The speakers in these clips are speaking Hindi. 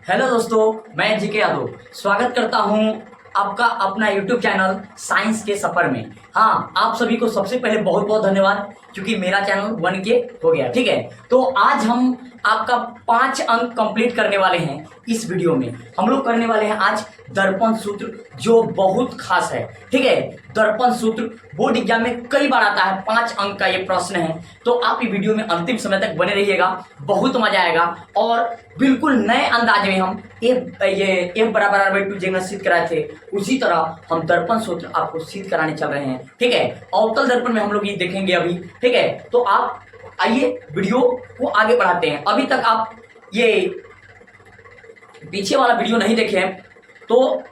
हेलो दोस्तों, मैं जीके यादव स्वागत करता हूं आपका अपना यूट्यूब चैनल साइंस के सफर में। हाँ, आप सभी को सबसे पहले बहुत बहुत धन्यवाद क्योंकि मेरा चैनल 1K हो गया। ठीक है, तो आज हम आपका 5 अंक कंप्लीट करने वाले हैं। इस वीडियो में हम लोग करने वाले हैं आज दर्पण सूत्र, जो बहुत खास है। ठीक है, दर्पण सूत्र बोर्ड एग्जाम में कई बार आता है। 5 अंक का ये प्रश्न है, तो आप ये वीडियो में अंतिम समय तक बने रहिएगा, बहुत मजा आएगा। और बिल्कुल नए अंदाज में हम F बराबर 2 जगह सिद्ध कराए थे, उसी तरह हम दर्पण सूत्र आपको सिद्ध कराने चल रहे हैं। ठीक है, अवतल दर्पण में हम लोग ये देखेंगे अभी। ठीक है, तो आप आइए वीडियो को आगे बढ़ाते हैं। अभी तक आप ये पीछे वाला वीडियो नहीं देखे हैं तो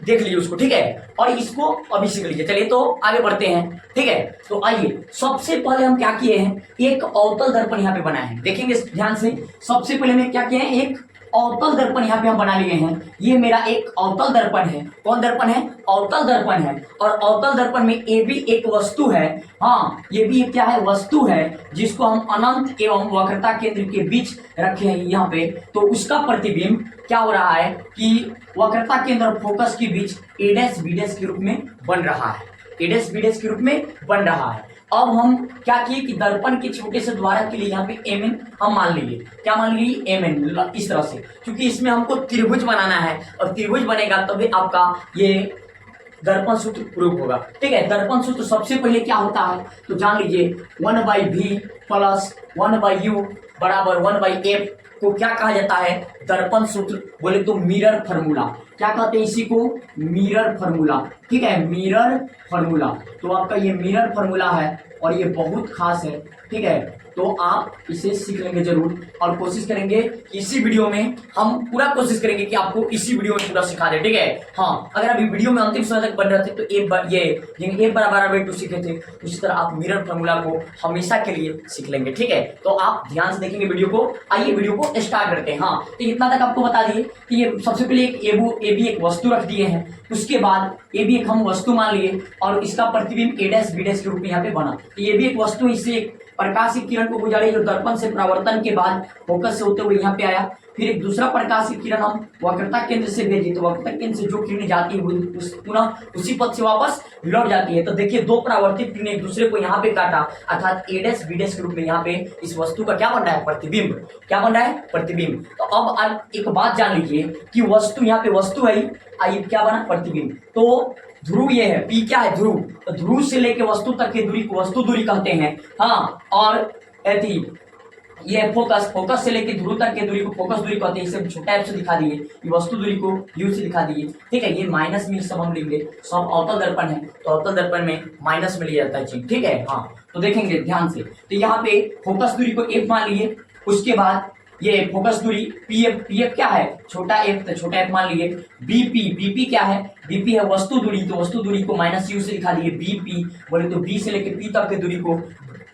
देख लीजिए उसको। ठीक है, और इसको अभी सीख लीजिए। चलिए तो आगे बढ़ते हैं। ठीक है, तो आइए सबसे पहले हम क्या किए हैं, एक अवतल दर्पण यहाँ पे बनाए हैं। देखेंगे ध्यान से। सबसे पहले में क्या किए हैं, एक अवतल दर्पण यहाँ पे हम बना लिए हैं। ये मेरा एक अवतल दर्पण है। कौन दर्पण है? अवतल दर्पण है। और अवतल दर्पण में ये भी एक वस्तु है। हाँ, ये भी क्या है? वस्तु है, जिसको हम अनंत एवं वक्रता केंद्र के बीच रखे हैं यहाँ पे। तो उसका प्रतिबिंब क्या हो रहा है कि वक्रता केंद्र और फोकस के बीच a डैश b डैश के रूप में बन रहा है। a डैश b डैश के रूप में बन रहा है। अब हम क्या किए कि दर्पण के छोटे से द्वारा के लिए यहाँ पे mn हम मान लीजिए। क्या मान लीजिए? mn। इस तरह से, क्योंकि इसमें हमको त्रिभुज बनाना है और त्रिभुज बनेगा तभी आपका ये दर्पण सूत्र प्रूव होगा। ठीक है, दर्पण सूत्र सबसे पहले क्या होता है तो जान लीजिए, 1/v प्लस 1/u बराबर 1/f को क्या कहा जाता है? दर्पण सूत्र। बोले तो मिरर फार्मूला। क्या कहते हैं इसी को? Mirror formula. ठीक है, मिरर फार्मूला। तो आपका ये मिरर फार्मूला है और ये बहुत खास है। ठीक है, तो आप इसे सीख लेंगे जरूर और कोशिश करेंगे कि इसी वीडियो में हम पूरा कोशिश करेंगे कि आपको इसी वीडियो में पूरा सिखा दे। ठीक है, हाँ, अगर अभी वीडियो में अंतिम समय तक बन रहे थे तो A बराबर 2 सीखे थे, उसी तरह आप मिरर फार्मूला को हमेशा के लिए सीख लेंगे। ठीक है, तो आप ध्यान से देखेंगे वीडियो को। आइए वीडियो को स्टार्ट करते हैं। हाँ, तो इतना तक आपको बता दिए कि ये सबसे पहले ए बी एक वस्तु रख दिए हैं। उसके बाद ये भी एक हम वस्तु मान लिए और इसका प्रतिबिंब a डैश b डैश के रूप में यहाँ पे बना। तो ये भी एक वस्तु, इससे एक प्रकाशिक किरण को गुजारी जो दर्पण से परावर्तन के बाद फोकस से होते हुए यहाँ पे आया। फिर एक दूसरा प्रकाशिक किरण हम वक्रता केंद्र से भेजी, तो वक्रता केंद्र से जो किरण जाती है पुनः उसी पथ से वापस लौट जाती है। तो देखिए, दो परावर्तित किरण एक दूसरे को यहाँ पे काटा, अर्थात a डैश b डैश के रूप में यहाँ पे इस वस्तु का क्या बन रहा है? प्रतिबिंब। क्या बन रहा है? प्रतिबिंब। तो अब एक बात जान लीजिए कि वस्तु यहाँ पे वस्तु है, आइए क्या बना? प्रतिबिंब। तो ध्रुव ये है, P क्या है? ध्रुव। तो ध्रुव से लेके वस्तु तक की दूरी को वस्तु दूरी कहते हैं। हाँ, और ये फोकस से लेके ध्रुव तक की दूरी को फोकस दूरी कहते हैं। इसे छोटा एफ से दिखा दिए, ये वस्तु दूरी को u से दिखा दिए। ठीक है, ये माइनस में सब हम लिख ले, सब अवतल दर्पण है तो अवतल दर्पण में माइनस में लिया जाता है चीज। ठीक है, हाँ, तो देखेंगे ध्यान से। तो यहाँ पे फोकस दूरी को f मान लिए, उसके बाद ये फोकस दूरी pf क्या है? छोटा f, तो छोटा f मान लिए। bp क्या है? bp है वस्तु दूरी, तो वस्तु दूरी को माइनस u से दिखा दिए bp। बोले तो b से लेके p तक की दूरी को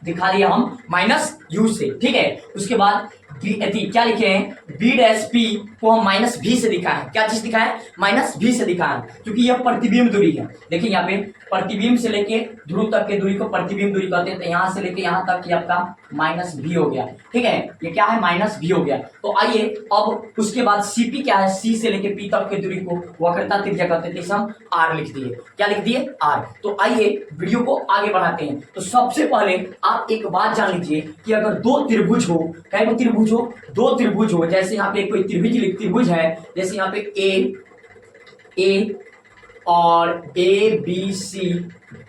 दिखा दिया हम माइनस u से। ठीक है, उसके बाद क्या लिखे हैं? b डैश p को हम माइनस v से दिखाए हैं। क्या चीज दिखाए? माइनस v से दिखाए, क्योंकि यह प्रतिबिंब दूरी है। देखिए यहाँ पे प्रतिबिंब से लेके ध्रुव तक के दूरी को प्रतिबिंब दूरी कहते हैं। तो यहाँ से लेके यहाँ तक आपका माइनस v हो गया। ठीक है, ये क्या है? माइनस v हो गया। तो आइए अब उसके बाद cp क्या है? c से लेके p तक की दूरी को वक्रता त्रिज्या कहते हैं, हम r लिख दिए। क्या लिख दिए? r। तो आइए वीडियो को आगे बढ़ाते हैं। तो सबसे पहले आप एक बात जान लीजिए कि अगर दो त्रिभुज हो, कई त्रिभुज हो, दो त्रिभुज हो, जैसे यहाँ पे कोई त्रिभुज है, जैसे यहाँ पे ए और ABC,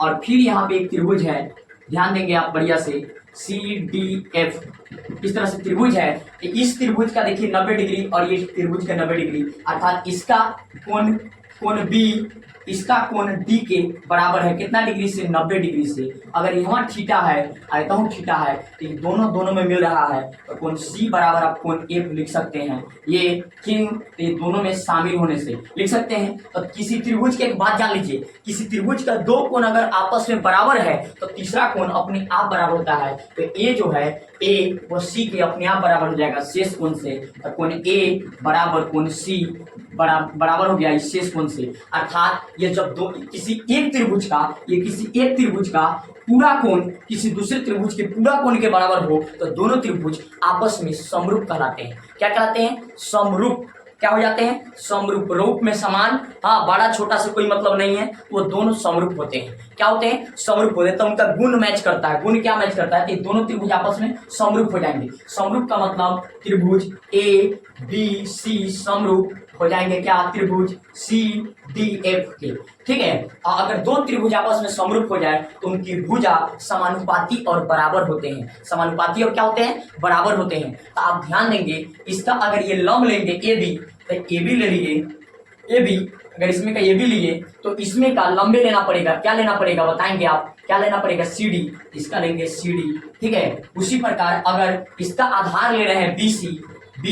और फिर यहाँ पे एक त्रिभुज है, ध्यान देंगे आप बढ़िया से, CDF। इस तरह से त्रिभुज है। इस त्रिभुज का देखिए 90 डिग्री और ये त्रिभुज का 90 डिग्री, अर्थात इसका कोण B, इसका कोण D के बराबर है। कितना डिग्री से? 90 डिग्री से। अगर यहाँ थीटा है, आयता हूँ थीटा है, तो ये दोनों में मिल रहा है, तो कोण C बराबर आप कोण F लिख सकते हैं। ये क्यों? तो ये दोनों में शामिल होने से लिख सकते हैं। तो किसी त्रिभुज की एक बात जान लीजिए, किसी त्रिभुज का दो कोण अगर आपस में बराबर है तो तीसरा कोण अपने आप बराबर होता है। तो A जो है, A वो C के अपने आप बराबर हो जाएगा शेष कोण से। तो कोण A बराबर कोण C बराबर हो गया इस शेष कोण से। अर्थात ये जब किसी एक त्रिभुज का पूरा कोण किसी दूसरे त्रिभुज के पूरा कोण के बराबर हो तो दोनों त्रिभुज आपस में समरूप कहलाते हैं। क्या कहलाते हैं? समरूप। क्या हो जाते हैं? समरूप। रूप में समान, हाँ, बड़ा छोटा से कोई मतलब नहीं है, वो दोनों समरूप होते हैं। क्या होते हैं? समरूप होते हैं। तो उनका गुण मैच करता है। गुण क्या मैच करता है? कि दोनों त्रिभुज आपस में समरूप हो जाएंगे। समरूप का मतलब त्रिभुज ए बी सी समरूप हो जाएंगे क्या? त्रिभुज सी डी एफ के। ठीक है। और अगर दो त्रिभुज आपस में समरूप हो जाए तो उनकी भुजा समानुपाती और बराबर होते हैं। समानुपाती और क्या होते हैं? बराबर होते हैं। तो आप ध्यान देंगे, इसका अगर ये लंब लेंगे ए बी, तो ए बी ले लिए, ए बी अगर इसमें का ए बी लिए तो इसमें का लंबे लेना पड़ेगा। क्या लेना पड़ेगा बताएंगे आप? क्या लेना पड़ेगा? C D. इसका लेंगे सी डी। ठीक है। उसी प्रकार अगर इसका आधार ले रहे हैं बी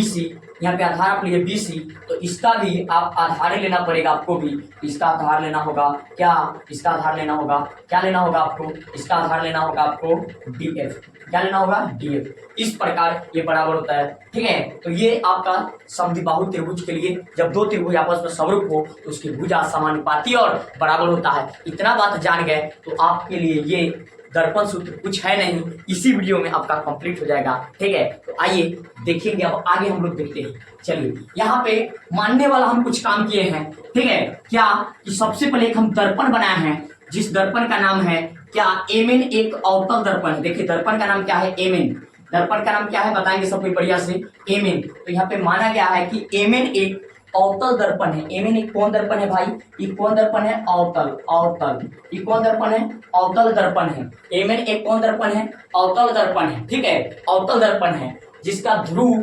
सी, यहाँ पे आधार आप लिए बी सी, तो इसका भी आप आधार लेना पड़ेगा आपको भी। इसका आधार लेना होगा क्या? इसका आधार लेना होगा क्या? लेना होगा आपको? इसका आधार लेना होगा आपको डी एफ। क्या लेना होगा? D F. इस प्रकार ये बराबर होता है। ठीक है। तो ये आपका समद्विबाहु त्रिभुज के लिए जब दो त्रिभुज आपस में समरूप हो तो उसकी भुजा समानुपाती और बराबर होता है। इतना बात जान गए तो आपके लिए ये दर्पण सूत्र कुछ है नहीं, इसी वीडियो में आपका कंप्लीट हो जाएगा। ठीक है। तो आइए देखेंगे, अब आगे हम लोग देखते हैं। चलिए, यहाँ पे मानने वाला हम कुछ काम किए हैं। ठीक है। क्या कि सबसे पहले एक हम दर्पण बनाए हैं, जिस दर्पण का नाम है क्या? एमएन। एक अवतल दर्पण है। देखिए दर्पण का नाम क्या है? एमएन। दर्पण का नाम क्या है बताएंगे सब कोई बढ़िया से? एमएन। तो यहाँ पे माना गया है कि एमएन एक अवतल दर्पण है। एमएन एक कौन दर्पण है भाई? ये कौन दर्पण है? अवतल। ये कौन दर्पण है? अवतल दर्पण है। एमएन एक कौन दर्पण है? अवतल दर्पण है। ठीक है। अवतल दर्पण है जिसका ध्रुव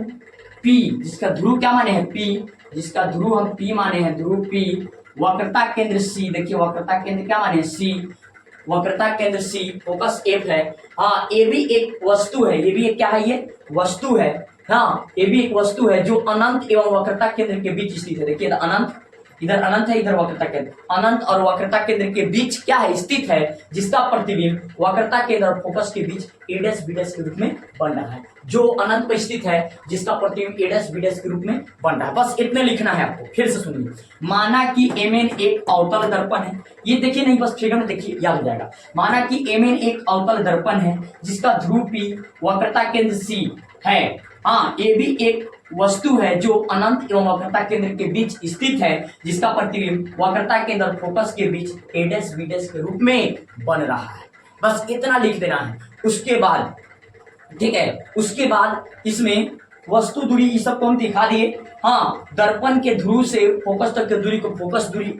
पी, जिसका ध्रुव क्या माने हैं? पी। जिसका ध्रुव हम पी माने हैं, ध्रुव पी। वक्रता केंद्र सी। देखिए वक्रता केंद्र क्या माने? सी। वक्रता केंद्र सी, फोकस एफ है। हाँ, ये भी एक वस्तु है। ये भी एक क्या है? ये वस्तु है। हाँ, ये भी एक वस्तु है जो अनंत एवं वक्रता केंद्र के बीच स्थित है। देखिए अनंत, इधर अनंत है, इधर वक्रता केंद्र। अनंत और वक्रता केंद्र के बीच क्या है? स्थित है, जिसका प्रतिबिंब वक्रता केंद्र और फोकस के बीच ए डैश बी डैश के रूप में बन रहा है। जो अनंत पर स्थित है, जिसका प्रतिबिंब ए डैश बी डैश के रूप में बन रहा है। बस इतने लिखना है आपको। फिर से सुनिए, माना कि एमएन एक अवतल दर्पण है। ये देखिए नहीं, बस फिगर में देखिए, याद हो जाएगा। माना कि एमएन एक अवतल दर्पण है जिसका ध्रुव पी वक्रता केंद्र सी है। हाँ, ये भी एक वस्तु है जो अनंत एवं वक्रता केंद्र के बीच स्थित है, जिसका प्रतिबिंब वक्रता केंद्र और फोकस के बीच ए डैश बी डैश के रूप में बन रहा है। बस इतना लिख देना है। उसके बाद, ठीक है, उसके बाद इसमें वस्तु दूरी ये सब को हम दिखा दिए। हाँ, दर्पण के ध्रुव से फोकस तक की दूरी को फोकस दूरी,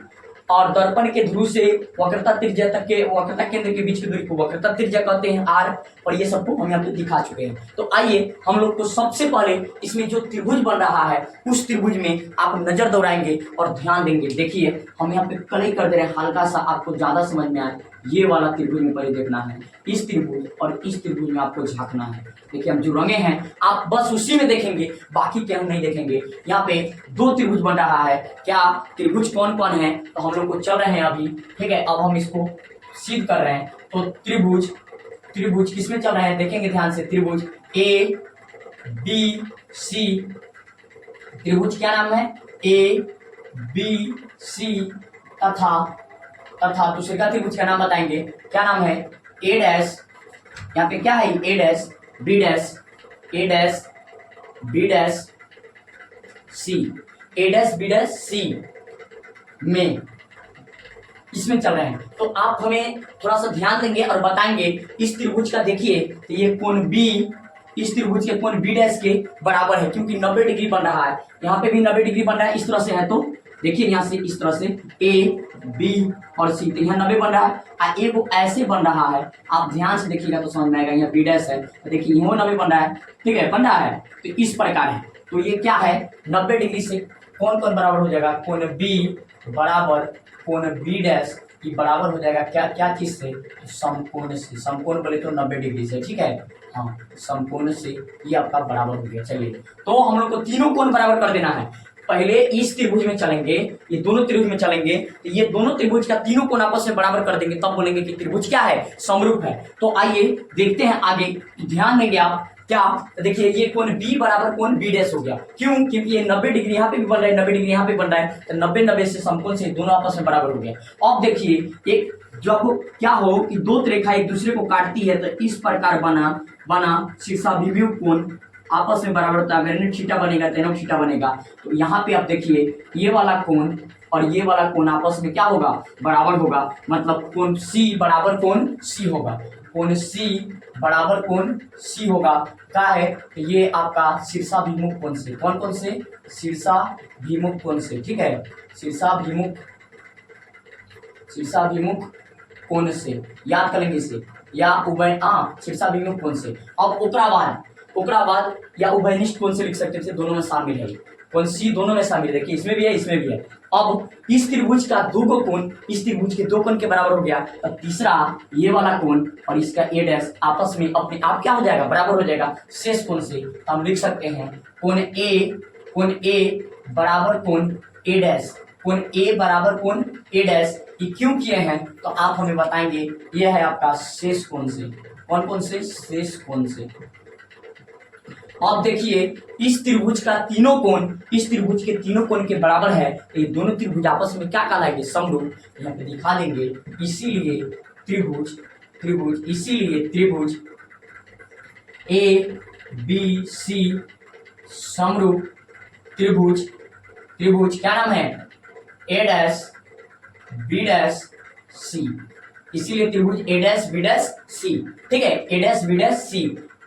और दर्पण के ध्रुव से वक्रता त्रिज्या तक के वक्रता केंद्र के बीच की दूरी को वक्रता त्रिज्या कहते हैं, आर। और ये सबको हम यहाँ पे दिखा चुके हैं। तो आइए हम लोग को सबसे पहले इसमें जो त्रिभुज बन रहा है उस त्रिभुज में आप नजर दौड़ाएंगे और ध्यान देंगे। देखिए हम यहाँ पे कलई कर दे रहे हैं हल्का सा, आपको ज्यादा समझ में आए। ये वाला त्रिभुज में पहले देखना है, इस त्रिभुज और इस त्रिभुज में आपको झांकना है। देखिए हम जो रंगे हैं आप बस उसी में देखेंगे, बाकी क्या हम नहीं देखेंगे। यहाँ पे दो त्रिभुज बन रहा है। क्या त्रिभुज कौन कौन है? तो हम लोग को चल रहे हैं अभी। ठीक है। अब हम इसको सिद्ध कर रहे हैं। तो त्रिभुज किसमें चल रहे हैं देखेंगे ध्यान से। त्रिभुज ए बी सी। त्रिभुज क्या नाम है? ए बी सी तथा दूसरे का त्रिभुज का नाम बताएंगे। क्या नाम है? ए डैश। यहाँ पे क्या है? ए डैश बी डैश, ए डैश बी डैश सी, ए डैश बी डैश सी में इसमें चल रहे हैं। तो आप हमें थोड़ा सा ध्यान देंगे और बताएंगे इस त्रिभुज का। देखिए तो ये कोण बी इस त्रिभुज के कोण बी डैश के बराबर है, क्योंकि 90 डिग्री बन रहा है। यहाँ पे भी 90 डिग्री बन रहा है, इस तरह से है। तो देखिए यहाँ से इस तरह से ए बी और सी, तो यहाँ 90 बन रहा है। ए वो ऐसे बन रहा है, आप ध्यान से देखिएगा तो समझ में आएगा। यहाँ बी डैश है, तो देखिए यहाँ 90 बन रहा है। ठीक है, बन रहा है। तो इस प्रकार है। तो ये क्या है? 90 डिग्री से कौन कौन बराबर हो जाएगा? कोण बी बराबर कोण बी डैश ये बराबर हो जाएगा क्या चीज से? समकोण से। समकोण बोले तो 90 डिग्री से। ठीक है। हाँ, समकोण से ये आपका बराबर हो गया। चलिए, तो हम लोग को तीनों कोण बराबर कर देना है। पहले इस त्रिभुज में चलेंगे, ये दोनों त्रिभुज में चलेंगे, तो ये दोनों त्रिभुज का तीनों कोण आपस में बराबर कर देंगे, तब बोलेंगे कि त्रिभुज क्या है? समरूप है। तो आइए देखते हैं आगे। ध्यान देंगे आप, क्या, तो देखिए ये कोण बी बराबर कोण बी डैश हो गया। क्यों? क्योंकि ये 90 डिग्री यहाँ पे भी बन रहा है, 90 डिग्री यहाँ पे बन रहा है, तो 90-90 से समकोण से दोनों आपस में बराबर हो गया। अब देखिए एक जब क्या हो कि दो रेखा एक दूसरे को काटती है तो इस प्रकार बना शीर्षाभिमुख कोण आपस में बराबर होता है। अगर थीटा बनेगा तो थीटा बनेगा। तो यहाँ पे आप देखिए ये वाला कोण और ये वाला कोण आपस में क्या होगा, बराबर होगा। मतलब कोण सी बराबर कोण सी होगा, कोण सी बराबर कोण सी होगा। क्या है? ये आपका शीर्षाभिमुख कोण से, कौन से? शीर्षाभिमुख कोण से, ठीक है, शीर्षाभिमुख कोण से याद कर लेंगे इसे, या शीर्षाभिमुख कोण से। अब ओकरा बाद या उभयनिष्ठ कोण से लिख सकते हैं, दोनों में शामिल है, कोण सी दोनों में शामिल है। देखिए इसमें भी है इसमें भी है। अब इस त्रिभुज का दो कोण इस त्रिभुज के दो कोण के बराबर हो गया, तो तीसरा ये वाला कोण और इसका ए डैश आपस में अपने आप क्या हो जाएगा, बराबर हो जाएगा शेष कोण से। हम लिख सकते हैं कोण ए बराबर कोण ए डैश, कोण ए बराबर कोण ए डैश। ये क्यों किए हैं तो आप हमें बताएंगे। यह है आपका शेष कोण से, कौन से? शेष कोण से। अब देखिए इस त्रिभुज का तीनों कोण इस त्रिभुज के तीनों कोण के बराबर है, तो ये दोनों त्रिभुज आपस में क्या कहलाएंगे, समरूप। यहाँ पे दिखा देंगे, इसीलिए त्रिभुज ए बी सी समरूप त्रिभुज क्या नाम है, ए डैश बी डैश सी। इसीलिए त्रिभुज ए डैश बी डैश सी, ठीक है, ए डैश बी डैश सी।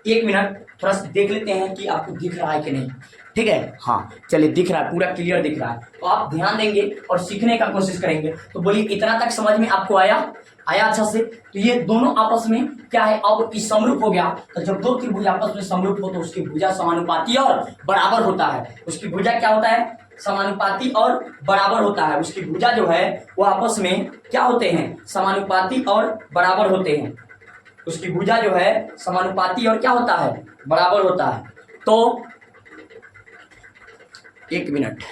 एक मिनट थोड़ा सा देख लेते हैं कि आपको दिख रहा है कि नहीं, ठीक है। हाँ चलिए दिख रहा है, पूरा क्लियर दिख रहा है। तो आप ध्यान देंगे और सीखने का कोशिश करेंगे। तो बोलिए इतना तक समझ में आपको आया अच्छा से? तो ये दोनों आपस में क्या है, अब इस समरूप हो गया। तो जब दो त्रिभुज आपस में समरूप हो तो उसकी भुजा समानुपाती और बराबर होता है। उसकी भुजा क्या होता है, समानुपाती और बराबर होता है। उसकी भुजा जो है वो आपस में क्या होते हैं, समानुपाती और बराबर होते हैं। उसकी भुजा जो है समानुपाती और क्या होता है, बराबर होता है। तो एक मिनट,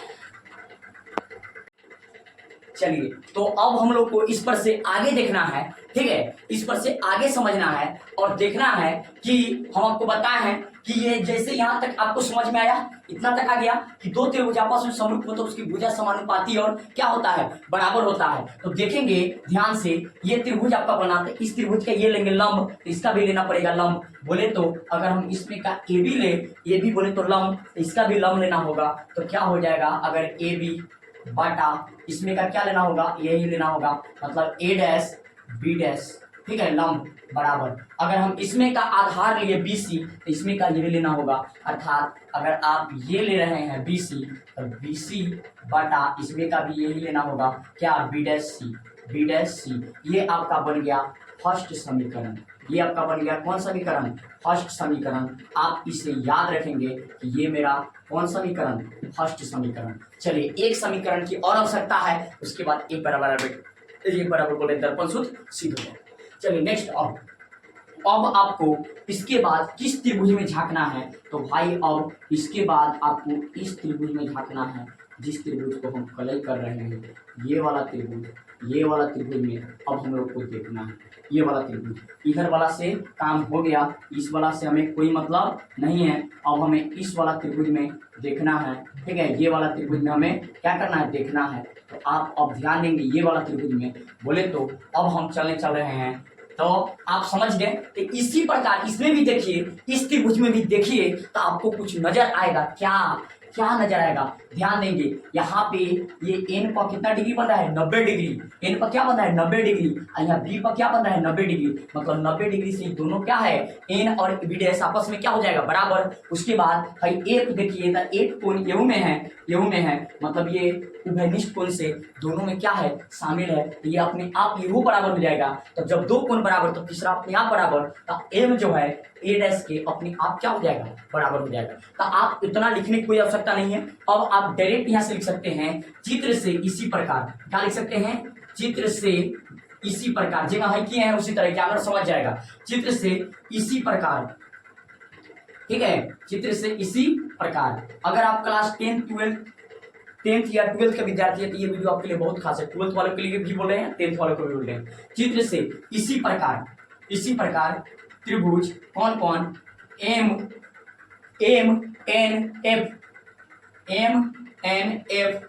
चलिए तो अब हम लोग को इस पर से आगे देखना है, ठीक है, इस पर से आगे समझना है और देखना है कि हम आपको बताए हैं कि ये जैसे यहाँ तक आपको समझ में आया, इतना तक आ गया कि दो त्रिभुज आपस में समरूप हो तो उसकी भुजा समानुपाती और क्या होता है, बराबर होता है। तो देखेंगे ध्यान से, ये त्रिभुज आपका बनाते, इस त्रिभुज का ये लेंगे लंब, इसका भी लेना पड़ेगा लंब। बोले तो अगर हम इसमें का ए बी ले, ये भी बोले तो लंब, इसका भी लंब लेना होगा। तो क्या हो जाएगा, अगर ए बी बाटा इसमें का क्या लेना होगा, यही लेना होगा, मतलब ए डैश बी डैश, ठीक है, लंब बराबर। अगर हम इसमें का आधार लिए बी सी तो इसमें का ये भी लेना होगा, अर्थात अगर आप ये ले रहे हैं बी सी तो बी सी बाटा इसमें का भी यही लेना होगा, क्या, बी डैश सी। ये आपका बन गया फर्स्ट समीकरण। ये आपका बन गया कौन समीकरण, फर्स्ट समीकरण। आप इसे याद रखेंगे कि ये मेरा कौन समीकरण, फर्स्ट समीकरण। चलिए एक समीकरण की और आवश्यकता है, उसके बाद एक बराबर बोले दर्पण सूत्र सिद्ध हो। चलिए नेक्स्ट, अब आपको इसके बाद किस त्रिभुज में झांकना है, तो भाई अब इसके बाद आपको इस त्रिभुज में झांकना है जिस त्रिभुज को हम कलय कर रहे हैं। ये वाला त्रिभुज में अब हम लोग को देखना है, ये वाला त्रिभुज। इधर वाला से काम हो गया, इस वाला से हमें कोई मतलब नहीं है। अब हमें इस वाला त्रिभुज में देखना है, ठीक है, ये वाला त्रिभुज में हमें क्या करना है, देखना है। तो आप अब ध्यान देंगे, ये वाला त्रिभुज में बोले तो अब हम चल रहे हैं, तो आप समझ गए। तो इसी प्रकार इसमें भी देखिए, इस त्रिभुज में भी देखिए, तो आपको कुछ नजर आएगा। क्या नजर आएगा, ध्यान देंगे। यहाँ पे ये एन पर कितना डिग्री बन रहा है, 90 डिग्री। एन पर क्या बन रहा है, 90 डिग्री। यहाँ बी पर क्या बन रहा है, 90 डिग्री। मतलब 90 डिग्री से दोनों क्या है, एन और बी डैश आपस में क्या हो जाएगा, बराबर। उसके बाद भाई एक देखिए, तो एक कोण यहू में है, मतलब ये उभयनिष्ठ कोण से दोनों में क्या है, शामिल है। तो ये अपने आप यहू बराबर हो जाएगा। तो जब दो कोण बराबर तो तीसरा अपने आप बराबर, तो एम जो है ए डैश के अपने आप क्या हो जाएगा, बराबर हो जाएगा। तो आप इतना लिखने की कोई आवश्यकता नहीं है। अब आप डायरेक्ट यहाँ से लिख सकते हैं, चित्र से इसी प्रकार। क्या लिख सकते हैं, चित्र से इसी प्रकार, जगह है किए हैं उसी तरह क्या अगर समझ जाएगा। चित्र से इसी प्रकार, ठीक है, चित्र से इसी प्रकार। अगर आप क्लास 10th या 12th का विद्यार्थी है तो ये वीडियो आपके लिए बहुत खास है। 12th वालों के लिए भी बोल रहे हैं, 10th वालों को भी बोल रहे हैं। चित्र से इसी प्रकार त्रिभुज कौन एम एम एन एफ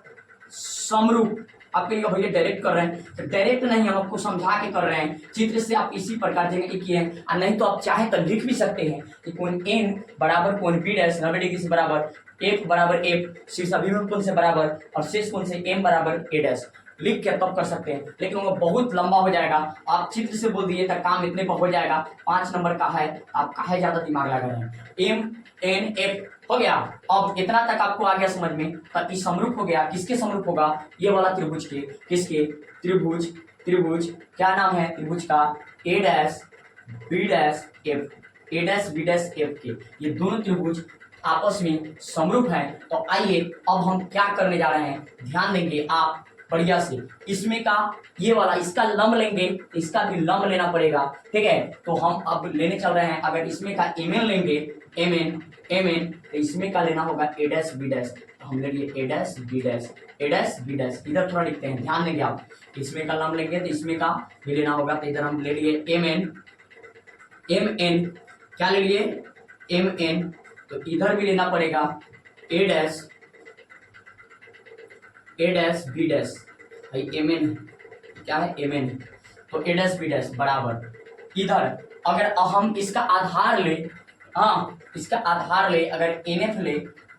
समरूप। आप कहिएगा भैया डायरेक्ट कर रहे हैं, तो डायरेक्ट नहीं, हम आपको समझा के कर रहे हैं, चित्र से आप इसी प्रकार जगह किए हैं। और नहीं तो आप चाहे तो लिख भी सकते हैं कि कोण एन बराबर कोण बी डैश 90 डिग्री से बराबर, एफ बराबर एफ शीर्ष अभिमुख कोण से बराबर और शेष कोण से एम बराबर ए डैश लिख के तब कर सकते हैं। लेकिन वो बहुत लंबा हो जाएगा, आप चित्र से बोल दिए तो काम इतने पर हो जाएगा। 5 नंबर का है, आप काहे ज्यादा दिमाग लगा रहे हैं। एम एन एफ हो गया। अब इतना तक आपको आ गया समझ में, तो इस समरूप हो गया। किसके समरूप होगा? ये वाला त्रिभुज के। किसके? त्रिभुज त्रिभुज क्या नाम है त्रिभुज का? ए डैश बी डैश एफ, ए डैश बी डैश एफ के। ये दोनों त्रिभुज आपस में समरूप हैं। तो आइए अब हम क्या करने जा रहे हैं, ध्यान देंगे आप बढ़िया से। इसमें का ये वाला इसका लंब लेंगे, इसका भी लंब लेना पड़ेगा, ठीक है। तो हम अब लेने चल रहे हैं, अगर इसमें का एम एन लेंगे, एम एन तो इसमें का लेना होगा ए डैश बी डैश। तो हम ले लिए ए डैश बी डैश, ए डैश बी डैश। इधर थोड़ा लिखते हैं, ध्यान देंगे आप। इसमें का लंब लेंगे तो इसमें का भी लेना होगा। तो इधर हम ले लिए एम एन क्या ले लिए? M N. तो इधर भी लेना पड़ेगा A dash B dash. M N क्या है? M N. तो ए डैश बी डैश बराबर इधर अगर हम इसका आधार ले, हाँ इसका आधार ले, अगर एन एफ ले,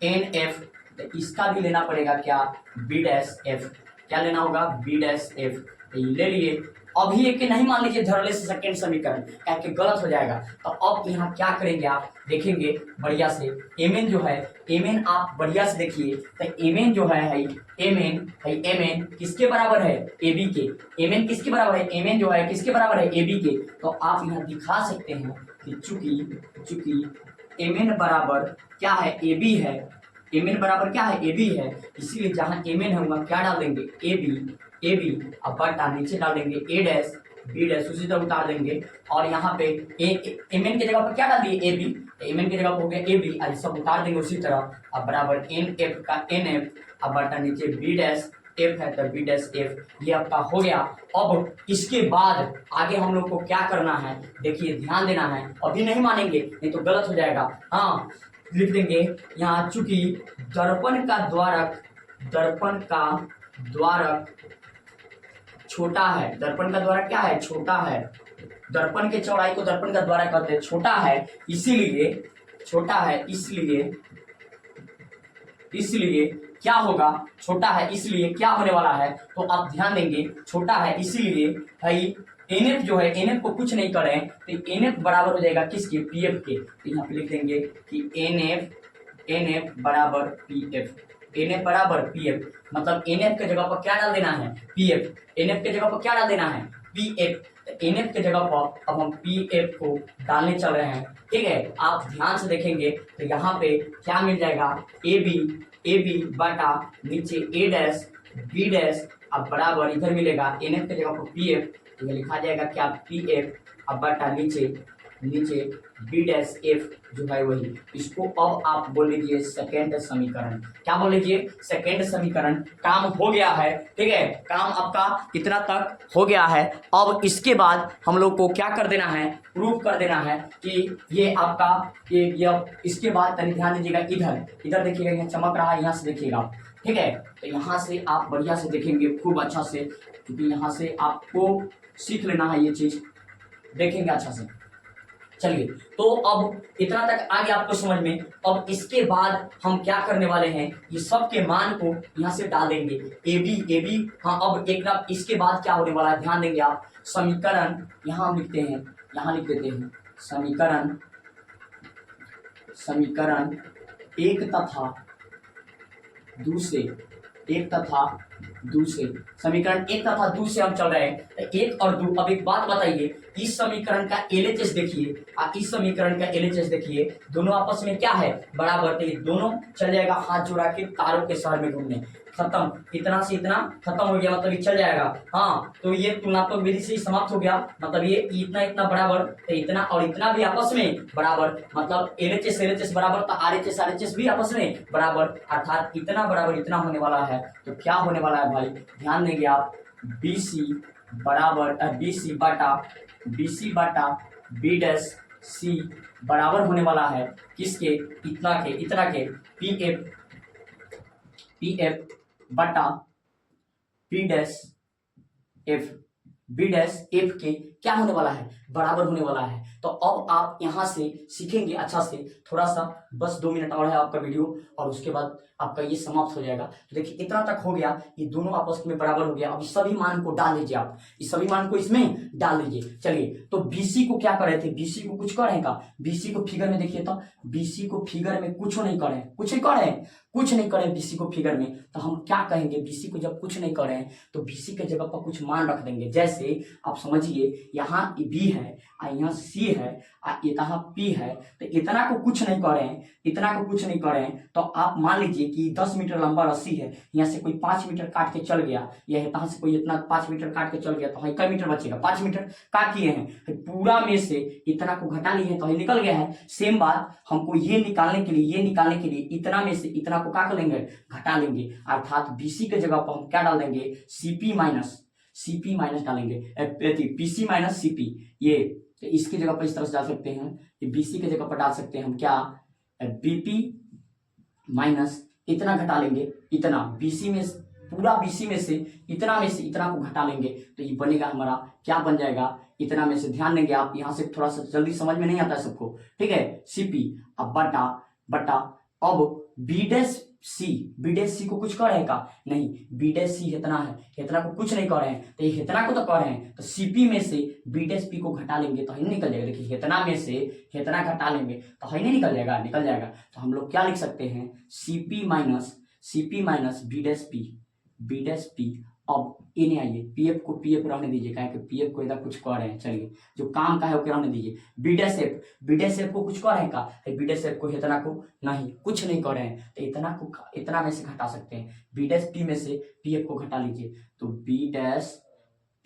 एन एफ, तो इसका भी लेना पड़ेगा क्या? B dash F. क्या लेना होगा? B dash F. तो ये ले लिए। अभी एक नहीं मान लीजिए धरले से सेकेंड समीकरण, क्या कि गलत हो जाएगा। तो अब यहाँ क्या करेंगे आप देखेंगे बढ़िया से। एम एन जो है, एम एन आप बढ़िया से देखिए। तो एम एन जो है एम एन किसके बराबर है? ए बी के। एम एन किसके बराबर है? एम एन जो है किसके बराबर है? ए बी के। तो आप यहाँ दिखा सकते हैं कि चूंकि एम एन बराबर क्या है? ए बी है। एम एन बराबर क्या है? ए बी है। इसीलिए जहाँ एम एन है वहाँ क्या डाल देंगे? A B. अब बटा नीचे डाल देंगे ए डैश बी डैश, उसी तरह उतार देंगे। और यहाँ पे एम एन की जगह पर क्या डाल दिए? A B. एम एन की जगह पर हो गया ए बी, आज सब उतार देंगे उसी तरह। अब बराबर एन एफ का एन एफ, अब बटा नीचे बी डैश एफ है तो बी डैश एफ, ये आपका हो गया। अब इसके बाद आगे हम लोग को क्या करना है देखिए, ध्यान देना है। अभी नहीं मानेंगे, नहीं तो गलत हो जाएगा। हाँ लिख देंगे यहाँ, चूंकि दर्पण का द्वारक छोटा है। दर्पण का द्वारक क्या है? छोटा है। दर्पण के चौड़ाई को दर्पण का द्वारक कहते हैं। छोटा है इसलिए क्या होगा? छोटा है इसलिए क्या होने वाला है? तो आप ध्यान देंगे, छोटा है इसलिए भाई एन एफ जो है, एन एफ को कुछ नहीं करें तो एन एफ बराबर हो जाएगा किसके? पी एफ के। तो यहाँ पे लिख देंगे कि एन एफ बराबर पी एफ। एन एफ बराबर पी एफ, मतलब एन एफ के जगह पर क्या डाल देना है? P F. एन एफ के जगह पर क्या डाल देना है? P F. एन एफ के जगह पर अब हम पी एफ को डालने चल रहे हैं, ठीक है। आप ध्यान से देखेंगे तो यहाँ पे क्या मिल जाएगा? ए बी बटा नीचे ए डैश बी डैश, अब बराबर इधर मिलेगा एन एफ के जगह पर पी एफ, तो ये लिखा जाएगा क्या? पी एफ, अब बटा नीचे बी डैश एफ जो है वही। इसको अब आप बोल लीजिए सेकेंड समीकरण। क्या बोल लीजिए? सेकेंड समीकरण। काम हो गया है, ठीक है। काम आपका इतना तक हो गया है। अब इसके बाद हम लोग को क्या कर देना है? प्रूफ कर देना है कि ये आपका ये इसके बाद तनी ध्यान दीजिएगा, इधर देखिएगा, यहाँ चमक रहा है, यहाँ से देखिएगा, ठीक है। तो यहाँ से आप बढ़िया से देखेंगे खूब अच्छा से, क्योंकि यहाँ से आपको सीख लेना है ये चीज, देखेंगे अच्छा से। चलिए, तो अब इतना तक आ गया आपको समझ में। अब इसके बाद हम क्या करने वाले हैं, ये सब के मान को यहाँ से डाल देंगे। A B. हाँ, अब एक ना इसके बाद क्या होने वाला है ध्यान देंगे आप। समीकरण यहाँ हम लिखते हैं, यहाँ लिख देते हैं समीकरण एक तथा दूसरे समीकरण एक तथा दो से हम चल रहे हैं, एक और दो। अब एक बात बताइए, इस समीकरण का एलएचएस देखिए और इस समीकरण का एलएचएस देखिए, दोनों आपस में क्या है? बराबर। तो ये दोनों चल जाएगा हाथ जोड़ा के तारों के शहर में घूमने, खत्म। इतना से इतना खत्म हो गया, मतलब ये चल जाएगा। हाँ, तो ये तुलनात्मक विधि से समाप्त हो गया, मतलब ये इतना बराबर, तो इतना और इतना भी आपस में बराबर, मतलब एलएचएस बराबर, तो आरएचएस भी आपस में बराबर, अर्थात इतना बराबर इतना होने वाला है। तो क्या होने वाला है भाई, ध्यान देंगे आप। BC बटा बी डैश सी बराबर होने वाला है किसके, इतना के पी एफ बटा P dash F, B dash F के क्या होने वाला है, बराबर होने वाला है। तो अब आप यहां से सीखेंगे अच्छा से, थोड़ा सा बस 2 मिनट और है आपका वीडियो और उसके बाद आपका ये समाप्त हो जाएगा। तो देखिए इतना तक हो गया, ये दोनों आपस में बराबर हो गया। अब इस सभी मान को डाल दीजिए, आप इस सभी मान को इसमें डाल दीजिए। चलिए तो बीसी को क्या कर रहे थे, बीसी को कुछ कर रहे का, बीसी को फिगर में देखिए, तो बीसी को फिगर में कुछ नहीं करे, कुछ नहीं करे बीसी को फिगर में। तो हम क्या कहेंगे, बीसी को जब कुछ नहीं करे तो बीसी के जगह पर कुछ मान रख देंगे। जैसे आप समझिए यहाँ बी है, यहाँ सी है, यहाँ पी है, तो इतना को कुछ नहीं करें, तो आप मान लीजिए कि 10 मीटर लंबा रस्सी है, यहाँ से कोई 5 मीटर काट के चल गया, यह यहाँ से कोई इतना 5 मीटर काट के चल गया, तो कई मीटर बचेगा, 5 मीटर काट किए हैं, पूरा में से इतना को घटा लिए हैं तो निकल गया है। सेम बात हमको ये निकालने के लिए इतना में से इतना को क्या कर लेंगे, घटा लेंगे, अर्थात बीसी के जगह पर हम क्या डाल देंगे, सीपी माइनस डालेंगे, पीसी माइनस सीपी। ये तो इसकी जगह पर इस तरह से डाल सकते हैं, ये बीसी के जगह पर डाल सकते हैं हम क्या, बीपी माइनस इतना घटा लेंगे, इतना बीसी में पूरा बीसी में से इतना को घटा लेंगे, तो ये बनेगा हमारा क्या बन जाएगा, इतना में से, ध्यान देंगे आप यहाँ से, थोड़ा सा जल्दी समझ में नहीं आता है सबको, ठीक है। सीपी अब बटा अब बी डैश सी को कुछ कर रहे का नहीं, बी डैश सी इतना है, इतना को कुछ नहीं कर रहे हैं, तो ये इतना को तो कर रहे हैं, तो सीपी में से बी डैश पी को घटा लेंगे तो ही निकल जाएगा। देखिए इतना में से इतना घटा लेंगे तो ही नहीं निकल जाएगा। तो हम लोग क्या लिख सकते हैं, CP minus B dash P. अब इन्हें आइए पीएफ को पीएफ रहने दीजिए, कहें कि पीएफ को इधर कुछ कर रहे हैं, चलिए जो काम का है वो रहने दीजिए। बी डैश एफ को कुछ कर रहे हैं का, बी डैश एफ को इतना को नहीं, कुछ नहीं कर रहे हैं, तो इतना में से घटा सकते हैं। बी डैश पी में से पीएफ को घटा लीजिए, तो बी डैश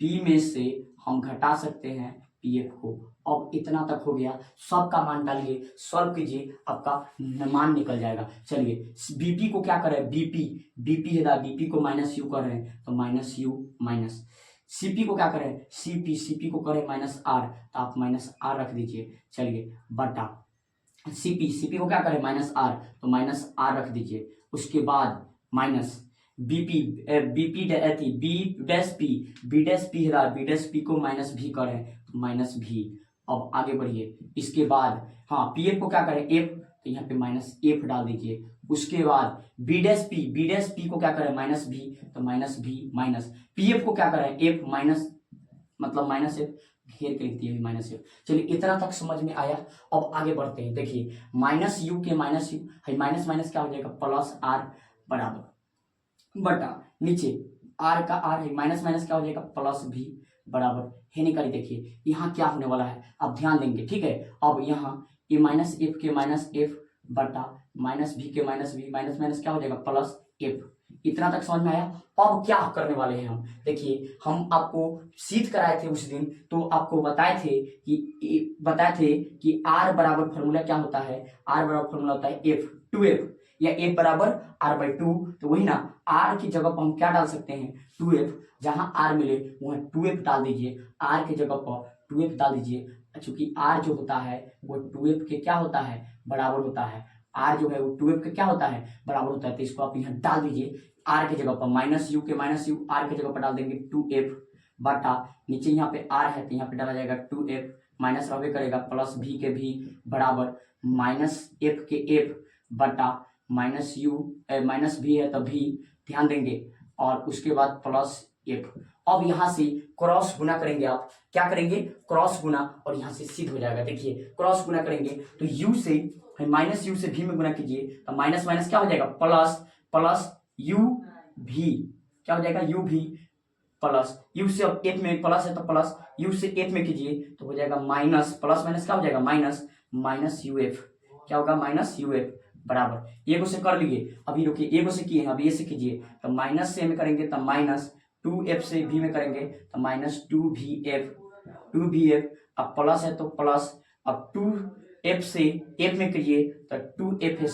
पी में से हम घटा सकते हैं पीएफ को। अब इतना तक हो गया, सबका मान डालिए, सॉल्व कीजिए, आपका मान निकल जाएगा। चलिए बीपी को क्या करें, बीपी है, बीपी को माइनस यू कर रहे हैं, तो माइनस यू माइनस। सीपी को क्या करें, सीपी को करें माइनस आर, तो आप माइनस आर रख दीजिए। चलिए बटा सीपी को क्या करें, माइनस आर, तो माइनस आर रख दीजिए। उसके बाद माइनस बी डैश पी है, बी डैश पी को माइनस भी करें, तो माइनस भी। अब आगे बढ़िए, इसके बाद हाँ पीएफ को क्या करें, एफ, तो यहाँ पे माइनस एफ डाल दीजिए। उसके बाद बी डैश पी को क्या करें, माइनस भी, तो माइनस भी माइनस। पीएफ को क्या करें, एफ माइनस, मतलब माइनस एफ घेर के लिख दिए माइनस एफ। चलिए इतना तक समझ में आया। अब आगे बढ़ते हैं, देखिए माइनस यू के माइनस यू, माइनस क्या हो जाएगा, प्लस आर बराबर बटा नीचे आर का आर है, माइनस क्या हो जाएगा, प्लस भी बराबर है निकाली। देखिए यहाँ क्या होने वाला है, आप ध्यान देंगे, ठीक है। अब यहाँ ये माइनस एफ के माइनस एफ बटा माइनस भी के माइनस भी, माइनस क्या हो जाएगा, प्लस एफ। इतना तक समझ में आया। अब क्या करने वाले हैं हम, देखिए हम आपको सीध कराए थे उस दिन, तो आपको बताए थे कि आर बराबर फॉर्मूला क्या होता है, आर बराबर फॉर्मूला होता है एफ, 2f या एफ बराबर आर बाई 2। तो वही ना, आर की जगह पर हम क्या डाल सकते हैं, 2f, जहां आर मिले वहां 2f डाल दीजिए, आर की जगह पर 2f डाल दीजिए। चूंकि आर जो होता है वो 2f के क्या होता है, बराबर होता है, आर जो है वो 2f के क्या होता है, बराबर होता है। तो इसको आप यहाँ डाल दीजिए, आर की जगह पर माइनस यू के माइनस यू, आर की जगह पर डाल देंगे 2f बटा नीचे यहाँ पे आर है तो यहाँ पे डाला जाएगा 2f, माइनस रहबे करेगा, प्लस भी के भी बराबर माइनस एफ के एफ बटा माइनस यू माइनस भी है तो भी, ध्यान देंगे, और उसके बाद प्लस एफ। अब यहाँ से क्रॉस गुना करेंगे, आप क्या करेंगे, क्रॉस गुना, और यहाँ से सिद्ध हो जाएगा। देखिए क्रॉस गुना करेंगे तो u से माइनस यू से भी में गुना कीजिए, तो माइनस क्या हो जाएगा, प्लस यू भी, क्या हो जाएगा, यू भी प्लस यू से, अब एफ में प्लस है तो प्लस यू से एफ में कीजिए तो हो जाएगा माइनस, प्लस माइनस क्या हो जाएगा, माइनस यू एफ, क्या होगा, माइनस यू एफ बराबर। एगो से कर लिए, अभी रुकिए, एगो से किए हैं, अब ये से कीजिए, तो माइनस से में करेंगे तो माइनस 2f से भी में करेंगे तो माइनस 2vf, अब प्लस है तो प्लस, अब 2f से f में करिए तो 2f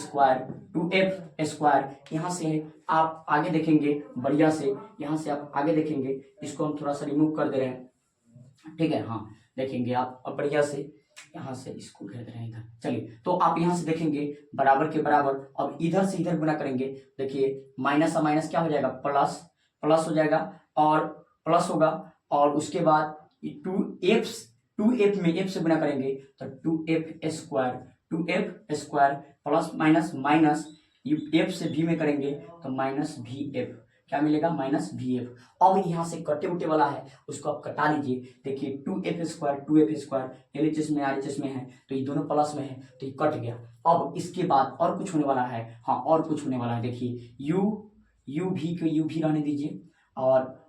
स्क्वायर। यहाँ से आप आगे देखेंगे बढ़िया से, यहाँ से आप आगे देखेंगे, इसको हम थोड़ा सा रिमूव कर दे रहे हैं, ठीक है, हाँ देखेंगे आप अब बढ़िया से, यहाँ से इसको घेर रहे हैं इधर। चलिए तो आप यहाँ से देखेंगे बराबर के बराबर, अब इधर से इधर गुना करेंगे, देखिए माइनस और माइनस क्या हो जाएगा, प्लस, प्लस हो जाएगा और प्लस होगा, और उसके बाद 2f में f से गुना करेंगे तो 2f² plus minus minus f से v में करेंगे तो माइनस vf, क्या मिलेगा, माइनस vf। अब यहाँ से कटे उटे वाला है उसको आप कटा लीजिए, देखिए 2f² LHS में RHS में है तो ये दोनों प्लस में है तो ये कट गया। अब इसके बाद और कुछ होने वाला है, हाँ और कुछ होने वाला है, देखिए u v को u v रहने दीजिए और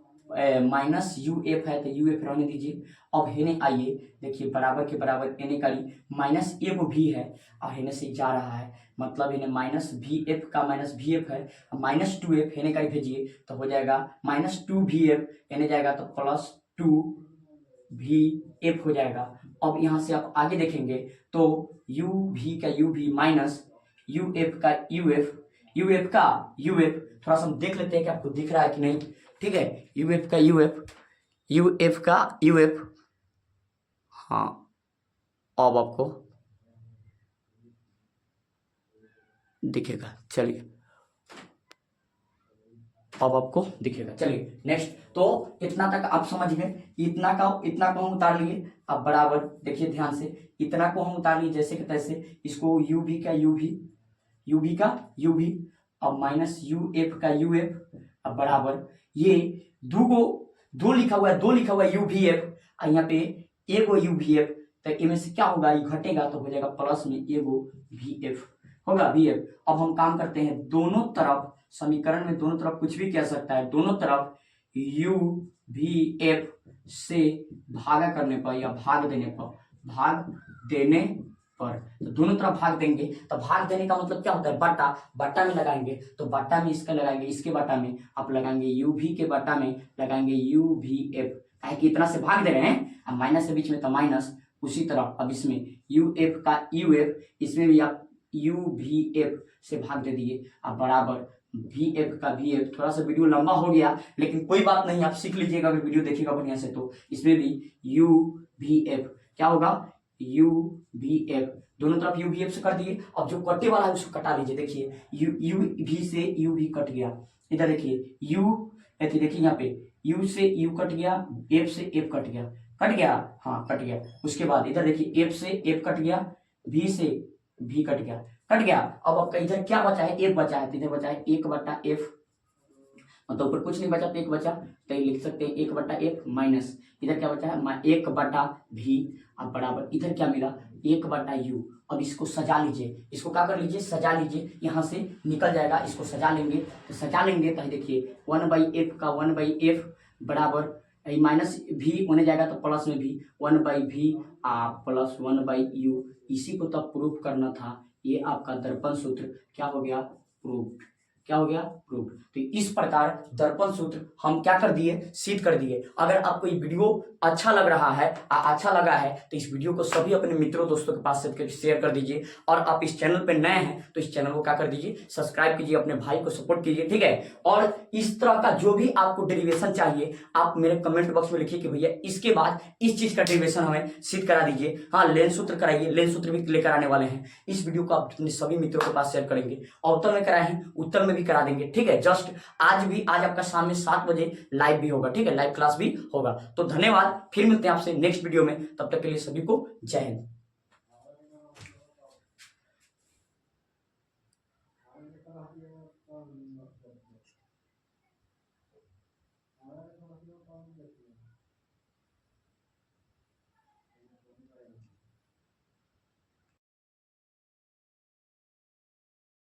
माइनस uf है तो uf रहने दीजिए। अब हेने आइए, देखिए बराबर के बराबर एने करी माइनस एगो भी है और हेने से जा रहा है, मतलब इन्हें माइनस vf का माइनस vf है, माइनस 2f हेने करी भेजिए तो हो जाएगा माइनस 2vf, हेने जाएगा तो प्लस 2vf हो जाएगा। अब यहाँ से आप आगे देखेंगे तो uv का uv माइनस uf का uf, थोड़ा सा हम देख लेते हैं कि आपको दिख रहा है कि नहीं, ठीक है, uf का uf, हाँ अब आपको दिखेगा, चलिए अब आपको दिखेगा। चलिए नेक्स्ट, तो इतना तक आप समझ गए, इतना को हम उतार लिए। अब बराबर देखिए ध्यान से, इतना को हम उतार लिए जैसे कि तैसे, इसको uv का uv, अब माइनस uf का uf, अब बराबर ये दो लिखा हुआ है uvf, और यहाँ पे एगो uvf, तो इनमें से क्या होगा, ये घटेगा तो हो जाएगा प्लस में एगो vf होगा vf। अब हम काम करते हैं, दोनों तरफ समीकरण में दोनों तरफ कुछ भी कह सकता है, दोनों तरफ uvf से भागा करने पर या भाग देने पर, तो दोनों तरफ भाग देंगे, तो भाग देने का मतलब क्या होता है, बट्टा में लगाएंगे, तो बट्टा में इसका लगाएंगे, इसके बट्टा में आप लगाएंगे uv के बट्टा में लगाएंगे uvf, काहे कि इतना से भाग दे रहे हैं, अब माइनस के बीच में तो माइनस, उसी तरह अब इसमें uf का uf, इसमें भी आप uvf से भाग दे दिए, अब बराबर vf का vf। थोड़ा सा वीडियो लंबा हो गया लेकिन कोई बात नहीं, आप सीख लीजिएगा अगर वीडियो देखिएगा बढ़िया से, तो इसमें भी uvf क्या होगा, uvf, दोनों तरफ uvf से कर दिए। अब जो कटे वाला है उसको कटा लीजिए, देखिए uv से uv कट गया, इधर देखिए u, देखिए यहाँ पे u से u कट गया, f से f कट गया, हाँ कट गया। उसके बाद इधर देखिए f से f कट गया, v से v कट गया। अब आपका इधर क्या बचा है, एक बचा है, तो इधर बचा है 1/f, मतलब ऊपर कुछ नहीं बचा तो एक बचा, तो ये लिख सकते हैं 1/f माइनस इधर क्या बचा है 1/v, अब बराबर इधर क्या मिला 1/u। अब इसको सजा लीजिए, इसको क्या कर लीजिए, सजा लीजिए, यहाँ से निकल जाएगा, इसको सजा लेंगे तो देखिए 1/f का 1/f बराबर माइनस v होने जाएगा तो प्लस में भी 1/v प्लस 1/u, इसी को तब प्रूफ करना था। ये आपका दर्पण सूत्र क्या हो गया, प्रूफ। तो इस प्रकार दर्पण सूत्र हम क्या कर दिए, सिद्ध कर दिए। अगर आपको ये वीडियो अच्छा लग रहा है, अच्छा लगा है, तो इस वीडियो को सभी अपने मित्रों दोस्तों के पास शेयर कर दीजिए, और आप इस चैनल पे नए हैं तो इस चैनल को क्या कर दीजिए, सब्सक्राइब कीजिए, अपने भाई को सपोर्ट कीजिए, ठीक है। और इस तरह का जो भी आपको डेरिवेशन चाहिए आप मेरे कमेंट बॉक्स में लिखिए कि भैया इसके बाद इस चीज का डेरिवेशन हमें सिद्ध करा दीजिए, हाँ लेंस सूत्र कराइए, लेंस सूत्र भी लेकर आने वाले हैं। इस वीडियो को आप अपने सभी मित्रों के पास शेयर करेंगे, अवतल में कराए हैं उत्तर में भी करा देंगे, ठीक है। जस्ट आज आपका शाम में 7 बजे लाइव भी होगा, ठीक है, लाइव क्लास भी होगा। तो धन्यवाद, फिर मिलते हैं आपसे नेक्स्ट वीडियो में, तब तक के लिए सभी को जय हिंद।